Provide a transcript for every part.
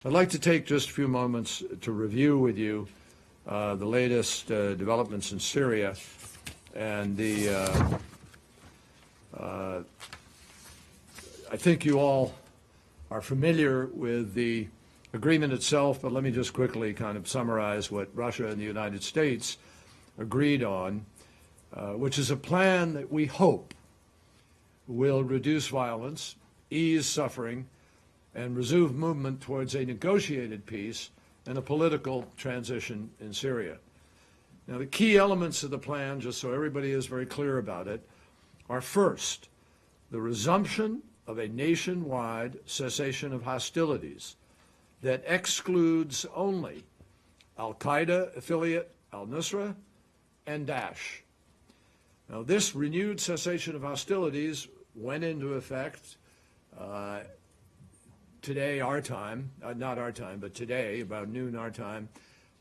I'd like to take just a few moments to review with you the latest developments in Syria and I think you all are familiar with the agreement itself, but let me just quickly kind of summarize what Russia and the United States agreed on, which is a plan that we hope will reduce violence, ease suffering, and resume movement towards a negotiated peace and a political transition in Syria. Now, the key elements of the plan, just so everybody is very clear about it, are first, the resumption of a nationwide cessation of hostilities that excludes only al-Qaeda affiliate al-Nusra and Daesh. Now, this renewed cessation of hostilities went into effect today, our time, not our time, but today, about noon our time,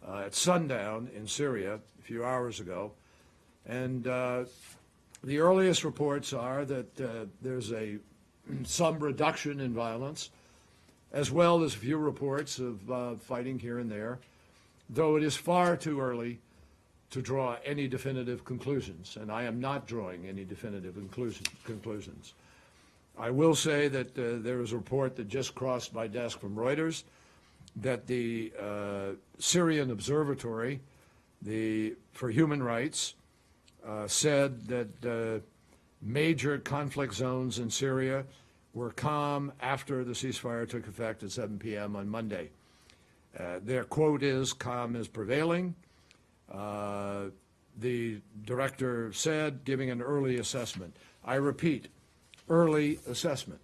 at sundown in Syria a few hours ago. And the earliest reports are that there's some reduction in violence, as well as a few reports of fighting here and there, though it is far too early to draw any definitive conclusions, and I am not drawing any definitive conclusions. I will say that there is a report that just crossed my desk from Reuters that the Syrian Observatory for Human Rights said that major conflict zones in Syria were calm after the ceasefire took effect at 7 p.m. on Monday. Their quote is, "Calm is prevailing." The director said, giving an early assessment. I repeat, early assessment.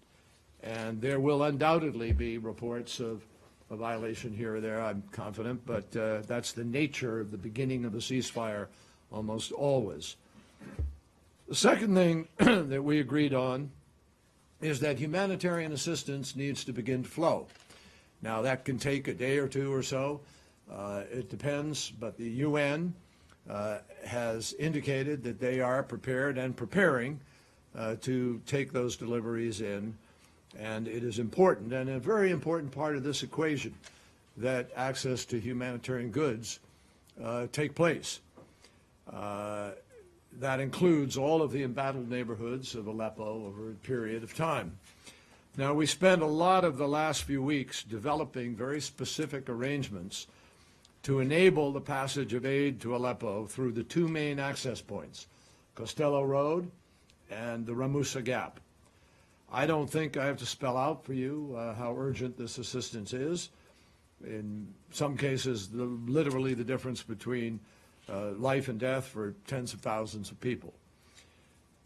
And there will undoubtedly be reports of a violation here or there, I'm confident, but that's the nature of the beginning of a ceasefire almost always. The second thing that we agreed on is that humanitarian assistance needs to begin to flow. Now, that can take a day or two or so. It depends, but the UN has indicated that they are prepared and preparing to take those deliveries in, and it is important, and a very important part of this equation, that access to humanitarian goods take place. That includes all of the embattled neighborhoods of Aleppo over a period of time. Now, we spent a lot of the last few weeks developing very specific arrangements to enable the passage of aid to Aleppo through the two main access points, Costello Road and the Ramusa Gap. I don't think I have to spell out for you how urgent this assistance is. In some cases, literally the difference between life and death for tens of thousands of people.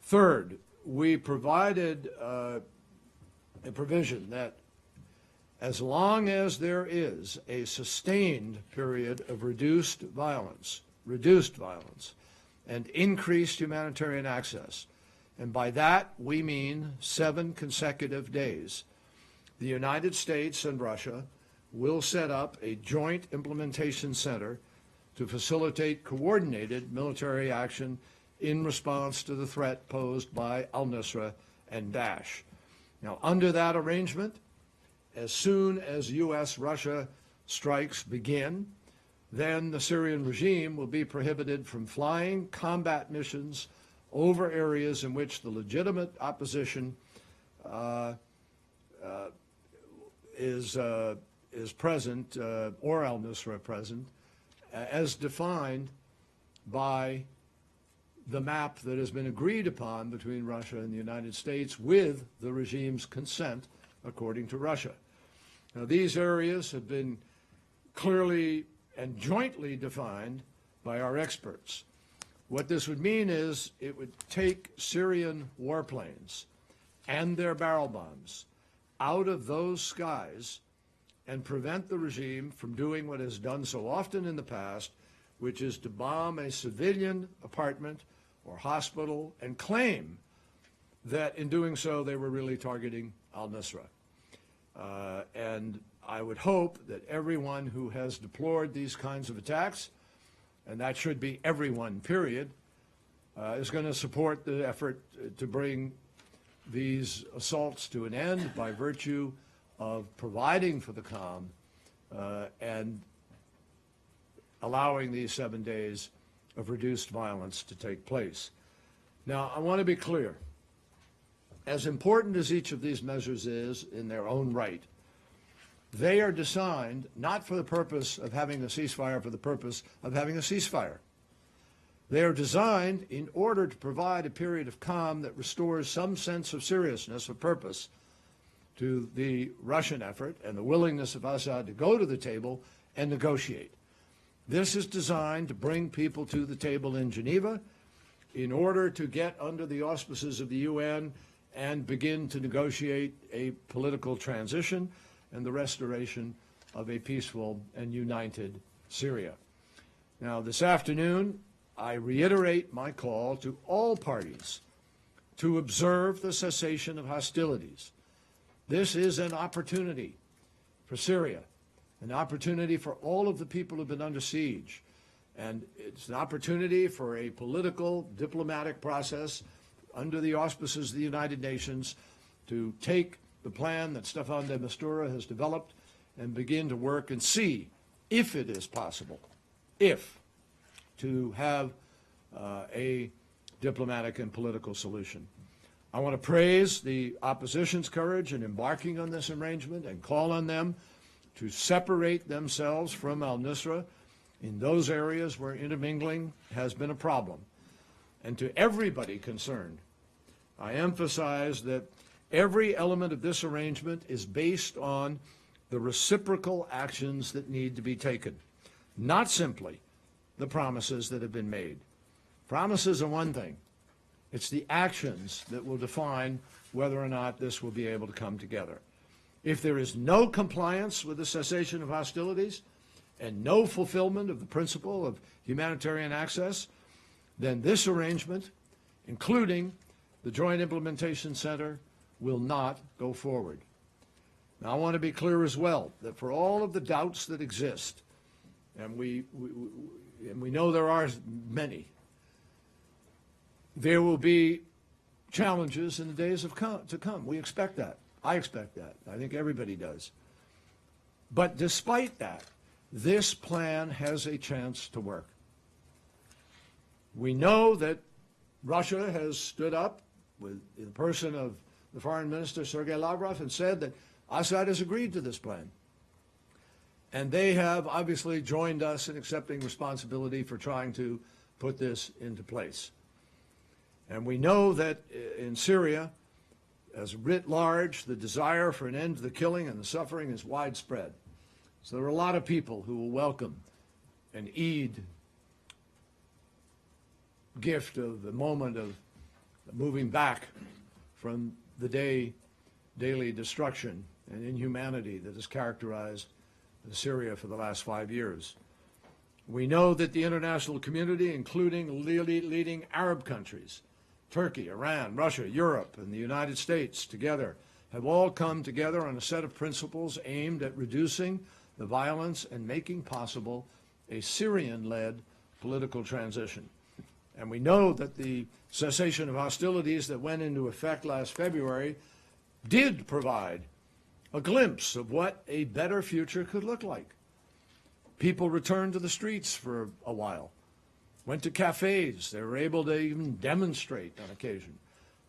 Third, we provided a provision that as long as there is a sustained period of reduced violence, and increased humanitarian access, and by that we mean 7 consecutive days, the United States and Russia will set up a joint implementation center to facilitate coordinated military action in response to the threat posed by al-Nusra and Daesh. Now, under that arrangement, as soon as U.S.-Russia strikes begin, then the Syrian regime will be prohibited from flying combat missions over areas in which the legitimate opposition is present, or al-Nusra present, as defined by the map that has been agreed upon between Russia and the United States with the regime's consent, according to Russia. Now, these areas have been clearly and jointly defined by our experts. What this would mean is it would take Syrian warplanes and their barrel bombs out of those skies and prevent the regime from doing what has done so often in the past, which is to bomb a civilian apartment or hospital and claim that in doing so they were really targeting al-Nusra. And I would hope that everyone who has deplored these kinds of attacks, and that should be everyone, period, is going to support the effort to bring these assaults to an end by virtue of providing for the calm and allowing these 7 days of reduced violence to take place. Now, I want to be clear. As important as each of these measures is in their own right, they are designed not for the purpose of having a ceasefire for the purpose of having a ceasefire. They are designed in order to provide a period of calm that restores some sense of seriousness, of purpose, to the Russian effort and the willingness of Assad to go to the table and negotiate. This is designed to bring people to the table in Geneva in order to get under the auspices of the UN and begin to negotiate a political transition and the restoration of a peaceful and united Syria. Now, this afternoon, I reiterate my call to all parties to observe the cessation of hostilities. This is an opportunity for Syria, an opportunity for all of the people who have been under siege. And it's an opportunity for a political, diplomatic process under the auspices of the United Nations to take the plan that Staffan de Mistura has developed and begin to work and see if it is possible, to have a diplomatic and political solution. I want to praise the opposition's courage in embarking on this arrangement and call on them to separate themselves from al-Nusra in those areas where intermingling has been a problem. And to everybody concerned, I emphasize that every element of this arrangement is based on the reciprocal actions that need to be taken, not simply the promises that have been made. Promises are one thing. It's the actions that will define whether or not this will be able to come together. If there is no compliance with the cessation of hostilities and no fulfillment of the principle of humanitarian access, then this arrangement, including the Joint Implementation Center, will not go forward. Now, I want to be clear as well that for all of the doubts that exist, and we know there are many, there will be challenges in the days to come. We expect that. I expect that. I think everybody does. But despite that, this plan has a chance to work. We know that Russia has stood up with the person of the Foreign Minister, Sergei Lavrov, and said that Assad has agreed to this plan. And they have obviously joined us in accepting responsibility for trying to put this into place. And we know that in Syria, as writ large, the desire for an end to the killing and the suffering is widespread. So there are a lot of people who will welcome an Eid gift of the moment of moving back from the daily destruction and inhumanity that has characterized Syria for the last 5 years. We know that the international community, including leading Arab countries, Turkey, Iran, Russia, Europe, and the United States together, have all come together on a set of principles aimed at reducing the violence and making possible a Syrian-led political transition. And we know that the cessation of hostilities that went into effect last February did provide a glimpse of what a better future could look like. People returned to the streets for a while, went to cafes. They were able to even demonstrate on occasion.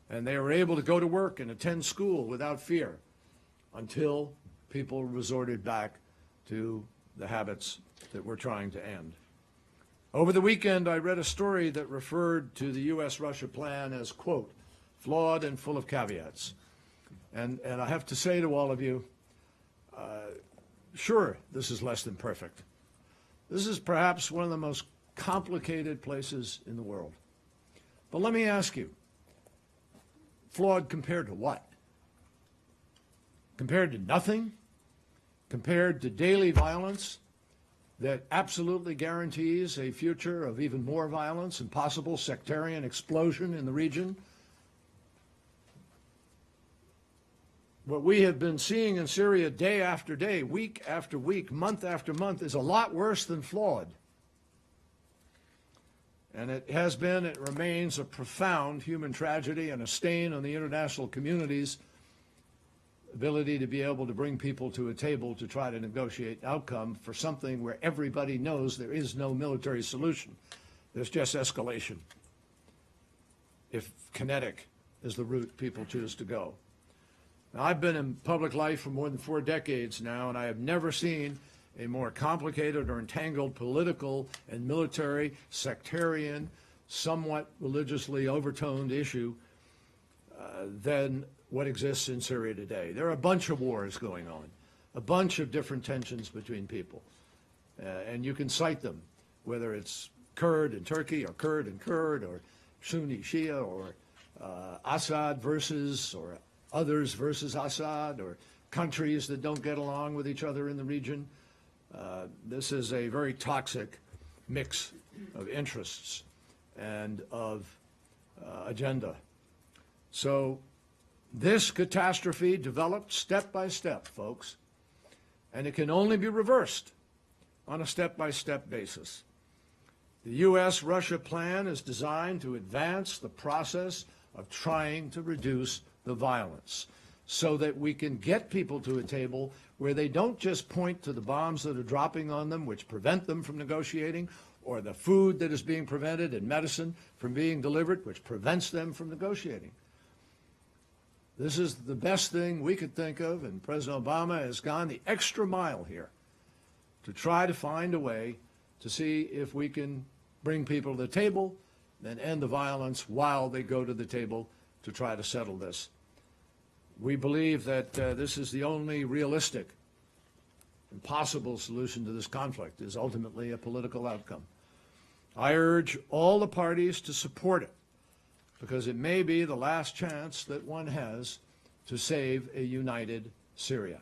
And they were able to go to work and attend school without fear until people resorted back to the habits that we're trying to end. Over the weekend, I read a story that referred to the U.S.-Russia plan as, quote, flawed and full of caveats. And I have to say to all of you, sure, this is less than perfect. This is perhaps one of the most complicated places in the world. But let me ask you, flawed compared to what? Compared to nothing? Compared to daily violence that absolutely guarantees a future of even more violence and possible sectarian explosion in the region? What we have been seeing in Syria day after day, week after week, month after month is a lot worse than flawed. And it has been, it remains a profound human tragedy and a stain on the international community's ability to be able to bring people to a table to try to negotiate outcome for something where everybody knows there is no military solution. There's just escalation, if kinetic is the route people choose to go. Now, I've been in public life for more than 4 decades now, and I have never seen a more complicated or entangled political and military, sectarian, somewhat religiously overtoned issue than what exists in Syria today. There are a bunch of wars going on, a bunch of different tensions between people, and you can cite them, whether it's Kurd in Turkey or Kurd and Kurd or Sunni Shia or Assad versus or others versus Assad or countries that don't get along with each other in the region. This is a very toxic mix of interests and of agenda. So this catastrophe developed step by step, folks, and it can only be reversed on a step-by-step basis. The U.S.-Russia plan is designed to advance the process of trying to reduce the violence so that we can get people to a table where they don't just point to the bombs that are dropping on them, which prevent them from negotiating, or the food that is being prevented and medicine from being delivered, which prevents them from negotiating. This is the best thing we could think of, and President Obama has gone the extra mile here to try to find a way to see if we can bring people to the table and end the violence while they go to the table to try to settle this. We believe that this is the only realistic and possible solution to this conflict, is ultimately a political outcome. I urge all the parties to support it, because it may be the last chance that one has to save a united Syria.